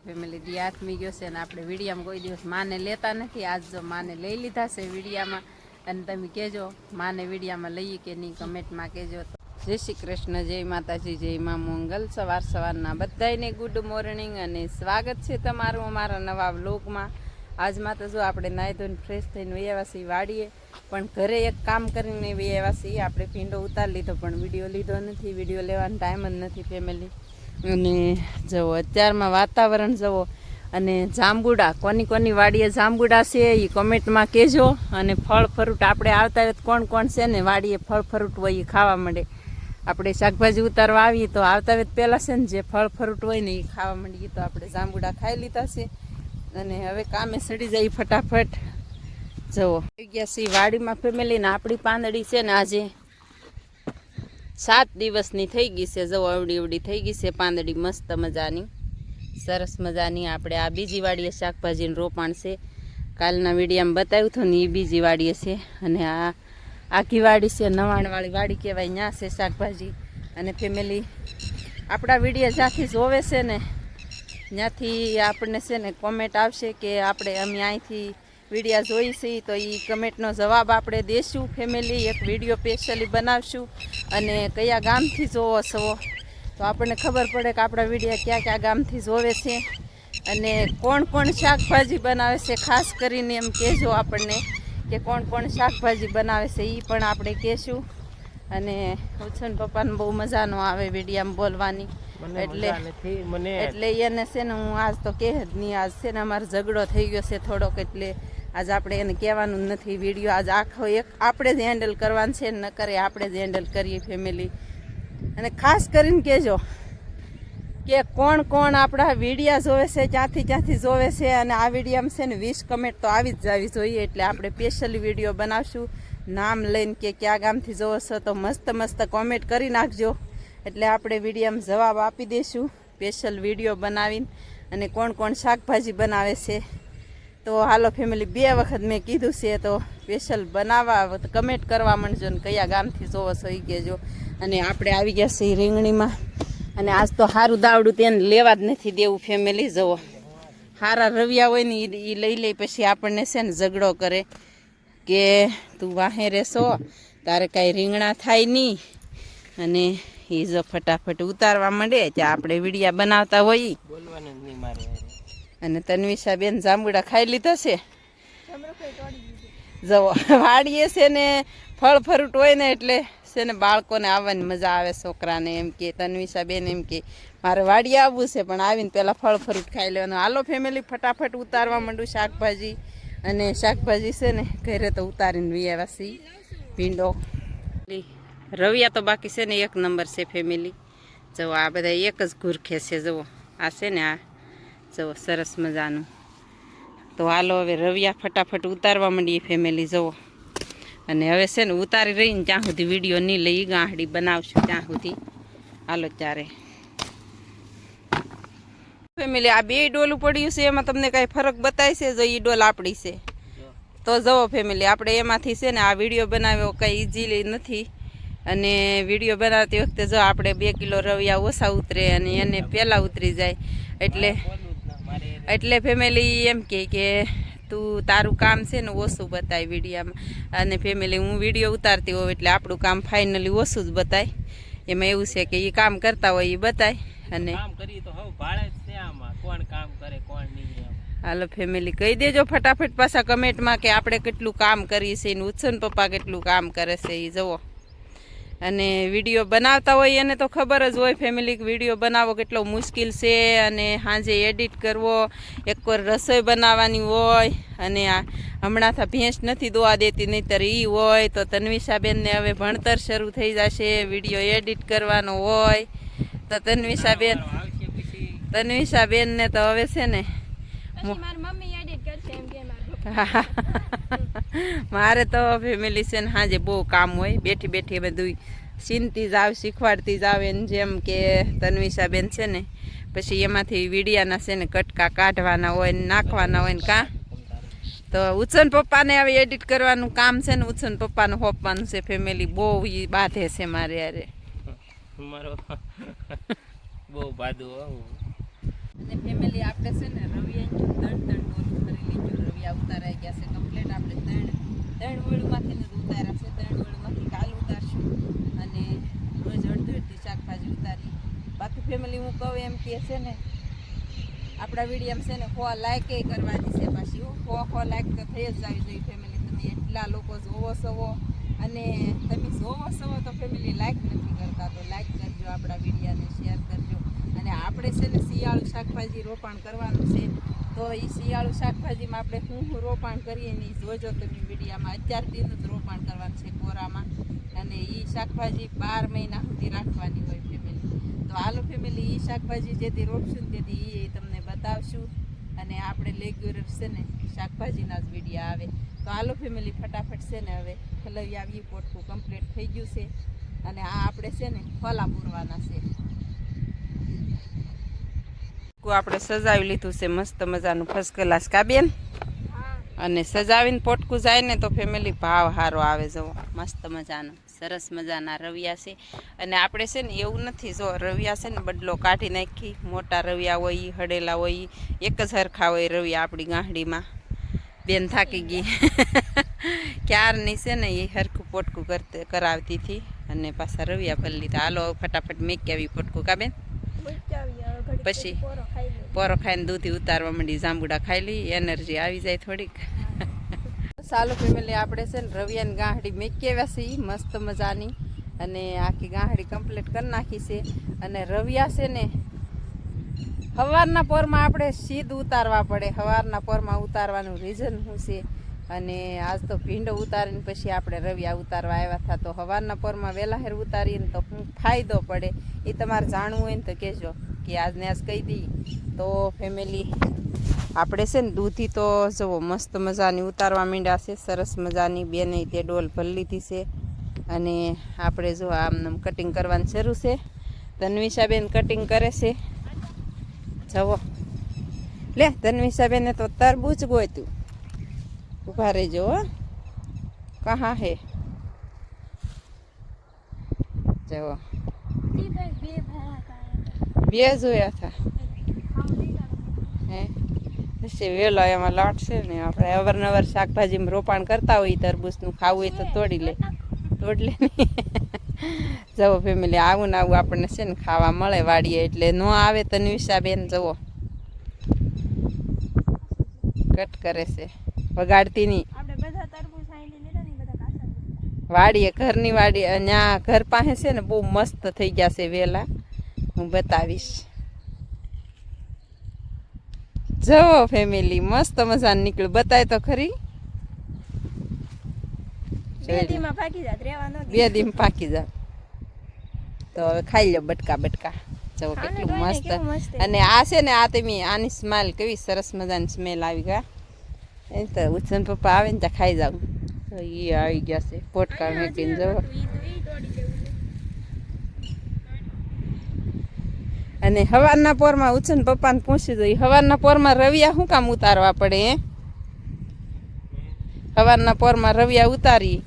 Family દી હાથમી ગયો છે અને આપણે વિડીયામાં કોઈ દિવસ માને લેતા નથી. આજ જો માને લઈ લીધા છે વિડીયામાં, અને તમે કહેજો માને વિડીયામાં લઈએ કે નહીં, કમેન્ટમાં કહેજો. તો જય શ્રી કૃષ્ણ, જય માતાજી, જય મા મંગલ. સવારના બધાને ગુડ મોર્નિંગ અને સ્વાગત છે તમારું અમારા નવા વ્લોગમાં. આજમાં તો જો આપણે નાહી ધોઈને ફ્રેશ થઈને વૈયાવાસી વાડીએ, પણ ઘરે એક કામ કરીને વૈયાવાસી આપણે ભીંડો ઉતારી લીધો, પણ વિડીયો લીધો નથી. વિડીયો લેવાનો ટાઈમ જ નથી ફેમિલી. અને જુઓ અત્યારમાં વાતાવરણ જુઓ, અને જાંબુડા કોની કોની વાડીએ જાંબુડા છે એ કમેન્ટમાં કહેજો. અને ફળ ફ્રૂટ આપણે આવતા હોય કોણ કોણ છે ને વાડીએ ફળ ફ્રૂટ હોય એ ખાવા માંડે. આપણે શાકભાજી ઉતારવા આવીએ તો આવતા હોય પહેલાં છે ને જે ફળ ફ્રૂટ હોય ને એ ખાવા માંડીએ. તો આપણે જાંબુડા ખાઈ લીધા છે અને હવે કામે સડી જાય ફટાફટ. જુઓ આવી ગયા છે વાડીમાં ફેમિલીને. આપણી પાંદડી છે ને આજે 7 દિવસની થઈ ગઈ છે. જવો અવડી અવડી થઈ ગઈ છે પાંદડી, મસ્ત મજાની, સરસ મજાની. આપણે આ બીજી વાડીએ શાકભાજીનું રોપાણ છે, કાલના વિડીયામાં બતાવ્યું હતું ને એ બીજી વાડીએ છે. અને આ આખી વાડી છે નવાણવાળી વાડી કહેવાય, ત્યાં છે શાકભાજી. અને ફેમિલી આપણા વિડીયો જ્યાંથી જોવે છે ને ત્યાંથી આપણને છે ને કોમેન્ટ આવશે કે આપણે અમે અહીંથી વિડીયા જોઈ છે, તો એ કમેન્ટનો જવાબ આપણે દઈશું ફેમિલી. એક વિડીયો સ્પેશિયલી બનાવશું અને કયા ગામથી જોવો છો તો આપણને ખબર પડે કે આપણા વિડીયા ક્યાં ક્યાં ગામથી જોવે છે અને કોણ કોણ શાકભાજી બનાવે છે. ખાસ કરીને એમ કહેજો આપણને કે કોણ કોણ શાકભાજી બનાવે છે, એ પણ આપણે કહેશું. અને ઉછન પપ્પાને બહુ મજા ન આવે વિડીયામાં બોલવાની, એટલે એને છે ને હું આજ તો કહે જ નહીં. આજ છે ને અમારો ઝઘડો થઈ ગયો છે થોડોક, એટલે આજ આપણે એને કહેવાનું નથી. વિડીયો આજ આખો એક આપણે જ હેન્ડલ કરવાનું છે, ન કરે આપણે જ હેન્ડલ કરીએ ફેમિલી. અને ખાસ કરીને કહેજો કે કોણ કોણ આપણા વિડીયા જોવે છે, ક્યાંથી જોવે છે. અને આ વિડીયામાં છે ને 20 કમેન્ટ તો આવી જ જવી જોઈએ, એટલે આપણે સ્પેશિયલી વિડીયો બનાવશું નામ લઈને કે કયા ગામથી જોવો છો. તો મસ્ત કોમેન્ટ કરી નાખજો, એટલે આપણે વિડીયામાં જવાબ આપી દઈશું સ્પેશિયલ વિડીયો બનાવીને. અને કોણ કોણ શાકભાજી બનાવે છે તો હાલો ફેમિલી, 2 વખત મેં કીધું છે તો સ્પેશિયલ બનાવવા કમેન્ટ કરવા માંડજો ને કયા ગામથી જોવો છો એ કહેજો. અને આપણે આવી ગયા છીએ રીંગણીમાં, અને આજ તો સારું દાવડું તેને લેવા જ નથી દેવું ફેમિલી. જુઓ સારા રવિયા હોય ને એ લઈ લે, પછી આપણને છે ને ઝઘડો કરે કે તું વાહે રહેશો, તારે કાંઈ રીંગણા થાય નહીં. અને એ જો ફટાફટ ઉતારવા માંડે ત્યાં આપણે વિડીયા બનાવતા હોઈએ. અને તન્વિષા બેન જાંબુડા ખાઈ લીધા છે. જવો વાડીએ છે ને ફળ ફ્રૂટ હોય ને એટલે છે ને બાળકોને આવવાની મજા આવે, છોકરાને. એમ કે તન્વિષા બેન એમ કે મારે વાડીએ આવવું છે, પણ આવીને પહેલાં ફળ ફ્રૂટ ખાઈ લેવાનું. હાલો ફેમિલી ફટાફટ ઉતારવા માંડું શાકભાજી. અને શાકભાજી છે ને ઘરે તો ઉતારીને વિયાવાસી ભીંડો રવિયા તો બાકી છે ને 1 નંબર છે ફેમિલી. જુઓ આ બધા એક જ ઘૂરખે છે. જુઓ આ છે ને આ જુઓ સરસ મજાનું. તો હાલો હવે રવિયા ફટાફટ ઉતારવા માંડીએ ફેમિલી. જુઓ અને હવે છે ને ઉતારી રહીને ત્યાં સુધી વિડીયો નહીં લઈ ગાંહડી બનાવશું ત્યાં સુધી. હાલો ત્યારે ફેમિલી આ 2 ડોલું પડ્યું છે, એમાં તમને કાંઈ ફરક બતાય છે? જો એ ડોલ આપણી છે તો જુઓ ફેમિલી આપણે એમાંથી છે ને આ વિડીયો બનાવ્યો કંઈ ઇઝીલી નથી. અને વિડીયો બનાવતી વખતે જો આપણે 2 કિલો રવિયા ઓછા ઉતરે અને એને પહેલાં ઉતરી જાય. એટલે ફેમિલી એમ કે તું તારું કામ છે ને ઓછું બતાય વિડીયામાં. અને ફેમિલી હું વિડીયો ઉતારતી હોઉં એટલે આપણું કામ ફાઇનલી ઓછું જ બતાય. એમાં એવું છે કે એ કામ કરતા હોય એ બતાય. અને હાલો ફેમિલી કહી દેજો ફટાફટ પાછા કમેન્ટમાં કે આપણે કેટલું કામ કરીએ છીએ ને ઉત્સન પપ્પા કેટલું કામ કરે છે એ જુઓ. અને વિડીયો બનાવતા હોય એને તો ખબર જ હોય ફેમિલી કે વિડીયો બનાવવો કેટલો મુશ્કેલ છે. અને સાંજે એડિટ કરવો, એકવાર રસોઈ બનાવવાની હોય, અને આ હમણાં તો ભેંસ નથી દોવા દેતી, નહીંતર એ હોય. તો તન્વિષાબેનને હવે ભણતર શરૂ થઈ જશે, વિડીયો એડિટ કરવાનો હોય. તો તન્વિષાબેનને તો હવે છે ને મારે તો ફેમિલી છે ને સાંજે બહુ કામ હોય, બેઠી બધું સીનતી જાવ, શીખવાડતી જાવ. એને જેમ કે તન્વિષાબેન છે ને પછી એમાંથી વિડીયાના છે ને કટકા કાઢવાના હોય ને નાખવાના હોય ને કાં. તો ઉત્સન પપ્પાને હવે એડિટ કરવાનું કામ છે ને ઉત્સન પપ્પાને હોપવાનું છે ફેમિલી. બહુ એ બાંધે છે મારે યારે. બહુ બાંધું અને ફેમિલી આપણે છે ને રવિયા ત્રણ ડોલ ભરી લીધું. રવિયા ઉતારાઈ ગયા છે કમ્પ્લીટ. આપણે ત્રણ વળુમાંથી જ ઉતાર્યા છે. 3 વળુમાંથી કાલ ઉતારશું અને રોજ અડધી શાકભાજી ઉતારી. બાકી ફેમિલી હું કહું એમ કે છે ને આપણા વિડીયો છે ને 100 લાઈક કરવાની છે. પાછી 100 લાઈક તો થઈ જ આવી જોઈએ ફેમિલી. તમે એટલા લોકો જોવો છો અને તમે જોવો છો તો ફેમિલી લાઈક નથી કરતા, તો લાઈક કરજો આપણા વિડીયોને, શેર કરજો. અને આપણે છે ને શિયાળુ શાકભાજી રોપાણ કરવાનું છે, તો એ શિયાળુ શાકભાજીમાં આપણે શું રોપાણ કરીએ ને એ જોજો તમે વિડીયામાં. અત્યારથી જ રોપાણ કરવાનું છે કોરામાં, અને એ શાકભાજી 12 મહિના સુધી રાખવાની હોય ફેમિલી. તો હાલો ફેમિલી, એ શાકભાજી જેથી રોપશું ને તેથી એ તમને બતાવશું. અને આપણે રેગ્યુલર છે ને શાકભાજીના જ વિડીયો આવે. તો હાલો ફેમિલી, ફટાફટ છે ને હવે ખલવી આવી. પોટકું કમ્પ્લીટ થઈ ગયું છે અને આ આપણે છે ને ફલા પૂરવાના છે. આપણે સજાવી લીધું છે મસ્ત મજાનું ફર્સ્ટ ક્લાસ કાબેન. અને સજાવીને પોટકું જાય ને તો ફેમિલી ભાવ સારો આવે. જવો મસ્ત મજાનો સરસ મજાના રવિયા છે. અને આપણે છે ને એવું નથી, જો રવિયા છે ને બદલો કાઢી નાખી. મોટા રવિયા હોય, હડેલા હોય, એક જ હરખા હોય રવિયા આપણી ગાંહડીમાં. બેન થાકી ગઈ ક્યારની છે ને એ હરખું પોટકું કરાવતી હતી અને પાછા રવિયા ભરી લીધા. હાલો ફટાફટ મેકી આવી પોટકું કાબેન. પછી પોરો ખાઈને દૂધી ઉતારવા માંડી, જાંબુડા ખાઈ લઈ, એનર્જી આવી જાય થોડીક. ચાલો ફેમિલી, આપણે છે ને રવિયાની ગાંહડી મેકી આવ્યા છીએ મસ્ત મજાની. અને આખી ગાંહડી કમ્પ્લીટ કરી નાખી છે. અને રવિયા છે ને સવારના પોરમાં આપણે સીધ ઉતારવા પડે. સવારના પોરમાં ઉતારવાનું રીઝન શું છે, અને આજ તો ભીંડો ઉતારીને પછી આપણે રવિયા ઉતારવા આવ્યા હતા. તો સવારના પોરમાં વહેલા હેર ઉતારીને તો શું ફાયદો પડે એ તમારે જાણવું હોય ને તો કહેજો કે આજને આજ કહી દઈએ. તો ફેમિલી આપણે છે ને દૂધી તો જુઓ મસ્ત મજાની ઉતારવા માંડ્યા છે, સરસ મજાની. બેને તે ડોલ ભરી લીધી છે. અને આપણે જો આમ કટિંગ કરવાની શરૂ છે. તન્વિષાબેન કટિંગ કરે છે. જવો લે, તન્વિષાબેને તો તરબૂચ ગોતું. ઉભા રહેજો હો. કહા હે જવો, બે જોયા હતા હે. પછી વેલો એમાં લાટશે ને. આપણે અવારનવાર શાકભાજીમાં રોપાણ કરતા હોય, તરબૂચનું ખાવું હોય તો તોડી લે નહીં. જવો ફેમિલી, આવું ને આવું આપણને છે ને ખાવા મળે વાડીએ, એટલે ન આવે તન્વિષાબેન. જવો કટ કરે છે, વગાડતી નહીં. વાડીએ ઘરની વાડી અહીંયા ઘર પાસે છે ને બહુ મસ્ત થઈ ગયા છે વેલા, હું બતાવીશ. જવો ફેમિલી, મસ્ત મજાનું નીકળ્યું. બતાય તો ખરી. 2 દીમાં પાકી જાત. તો હવે ખાઈ લો બટકા. જવો કેટલું મસ્ત. અને આ છે ને આ તમે આની સ્મેલ કેવી સરસ મજાની સ્મેલ આવી ગયા. એ તો ઉછન પપ્પા આવે ને ત્યાં ખાઈ જાવ. એ આવી ગયા છે પોટકા મેકીને. જવો અને સવારના પોરમાં ઉછન પપ્પાને પૂછી દઈ, સવારના પોરમાં રવિયા શું કામ ઉતારવા પડે? સવારના પોરમાં રવિયા ઉતારી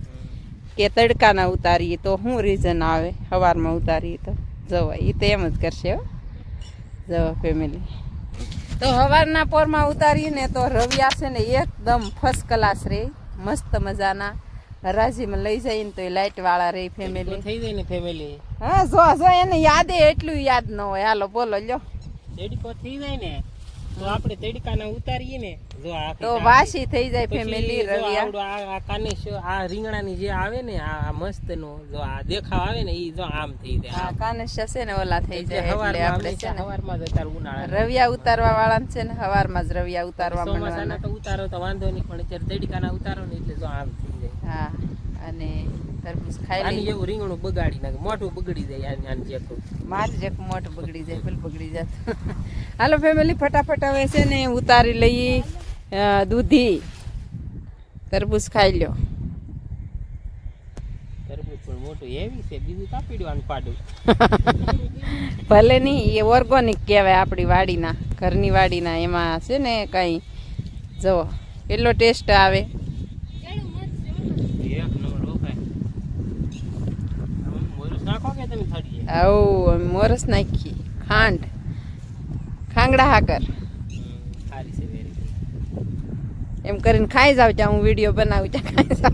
કે તડકાના ઉતારીએ તો શું રીઝન આવે? સવારમાં ઉતારીએ તો જવા એ તો એમ જ કરશે હો. જવા ફેમિલી, તો સવારના પોરમાં ઉતારીને તો રવિયા છે ને એકદમ ફર્સ્ટ ક્લાસ રહે, મસ્ત મજાના. હરાજીમાં લઈ જઈને તો એ લાઈટ વાળા રહે ફેમિલી. થઈ જાય ને ફેમિલી. હા જો એને યાદે એટલું યાદ ન હોય. હાલો બોલો લ્યો. તડકો થઈ જાય ને તો આપણે તડકાના ઉતારીએ ને તો વાસી થઈ જાય ફેમિલી. રવિયા આ કાને આ રીંગણાની જે આવે ને આ મસ્ત નો જો આ દેખાવ આવે ને ઈ જો આમ થઈ જાય. આ કાનેશા છે ને ઓલા થઈ જાય. એટલે આપણે છે ને સવારમાં જ ઉતાર ઉનાળા રવિયા ઉતારવા વાળા છે ને સવારમાં જ રવિયા ઉતારવા માંડવાના. તો ઉતારો તો વાંધો નહીં, પણ અત્યારે તડકાના ઉતારો ને એટલે જો આમ થઈ જાય. હા, અને તરબૂચ ખાઈ લે. આની એવું રીંગણું બગાડી નાખે, મોઢું બગડી જાય. આની જેટલું મારી જેક મોઢું બગડી જાય, ફૂલ બગડી જાય. હાલો ફેમિલી, ફટાફટ હવે છે ને ઉતારી લઈએ દૂધી. તરબૂચ ખાઈ લ્યો. તરબૂચ પણ મોટું હેવી છે, બીજું કાપી દેવાનું પાડું. ભલે નહીં, એ ઓર્ગોનિક કહેવાય આપણી વાડીના, ઘરની વાડીના. એમાં છે ને કઈ જુઓ કેટલો ટેસ્ટ આવે. નાખો કે તમે થડીએ? આવું મોરસ નાખી, ખાંડ ખાંગડા હાકર સારી છે વેરી. એમ કરીને ખાઈ જાવ ત્યાં હું વિડીયો બનાવું ત્યાં ખાઈ જાવ.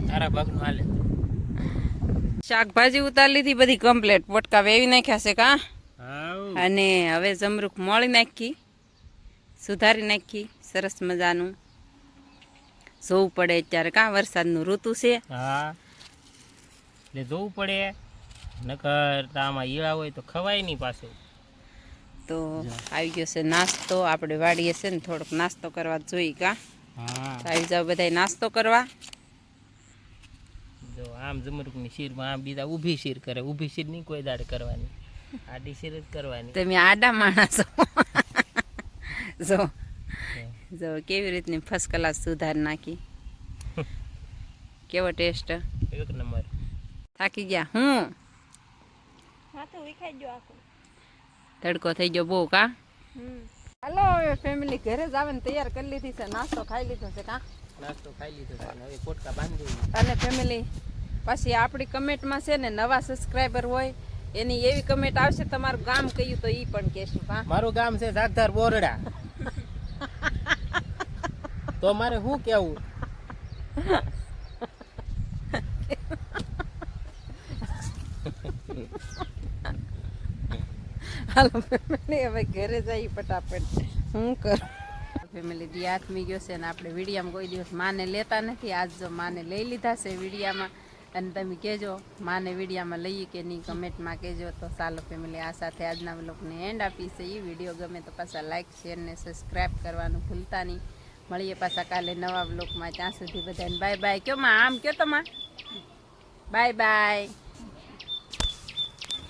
તારા ભાગનું હાલે. શાકભાજી ઉતારી લીધી બધી કમ્પ્લેટ, પોટકા વેવી નાખ્યા છે કા. હાઉ. અને હવે જમરૂખ મોળી નાખી, સુધારી નાખી સરસ મજાનું. જોવું પડે અત્યારે કા વરસાદનું ઋતુ છે. હા એટલે જોવું પડે, નકર તો આમાં ઈળા હોય તો ખવાય નહીં પાછું. તો આવી ગયો છે નાસ્તો, આપણે વાડીએ છે ને થોડોક નાસ્તો કરવા જોઈએ કા. હા તો આવી જાવ બધાય નાસ્તો કરવા. જો આમ જમરૂકની શીરમાં આમ બીજા ઊભી શીર કરે, ઊભી શીર નહીં કોઈ દાડે કરવાની, આડી શીર જ કરવાની. તમે આડા માણસો જો જો કેવી રીતની ફર્સ્ટ ક્લાસ સુધાર નાખી. કેવો ટેસ્ટ, એક નંબર. થાકી ગયા હું તડકો થઈ ગયો બહુ કા. હાલો હવે ફેમિલી ઘરે જ આવે ને તૈયાર કરી લીધી છે, નાસ્તો ખાઈ લીધો છે કા. નાસ્તો ખાઈ લીધો છે અને હવે પોટકા બાંધી દઈએ. અને ફેમિલી પછી આપણી કમેન્ટમાં છે ને નવા સબસ્ક્રાઈબર હોય એની એવી કમેન્ટ આવશે તમારું ગામ કયું તો એ પણ કહેશું કા. મારું ગામ છે જાગધાર બોરડા. તો મારે શું કેવું? હાલો ફેમિલી હવે ઘરે જઈ ફટાફટ. શું કરું ફેમિલી દી હાથમી ગયો છે ને આપણે વિડીયામાં કોઈ દિવસ માને લેતા નથી, આજ જો માને લઈ લીધા છે વિડીયામાં. અને તમે કહેજો માને વિડીયામાં લઈએ કે નહીં, કમેન્ટમાં કહેજો. તો ચાલો ફેમિલી આ સાથે આજના વ્લોગને એન્ડ આપી છે. એ વિડીયો ગમે તો પાછા લાઈક શેર ને સબસ્ક્રાઈબ કરવાનું ભૂલતા નહીં. મળીએ પાછા કાલે નવા વ્લોગમાં. ત્યાં સુધી બધાને બાય બાય. કયો માં આમ કયો તો માં બાય બાય.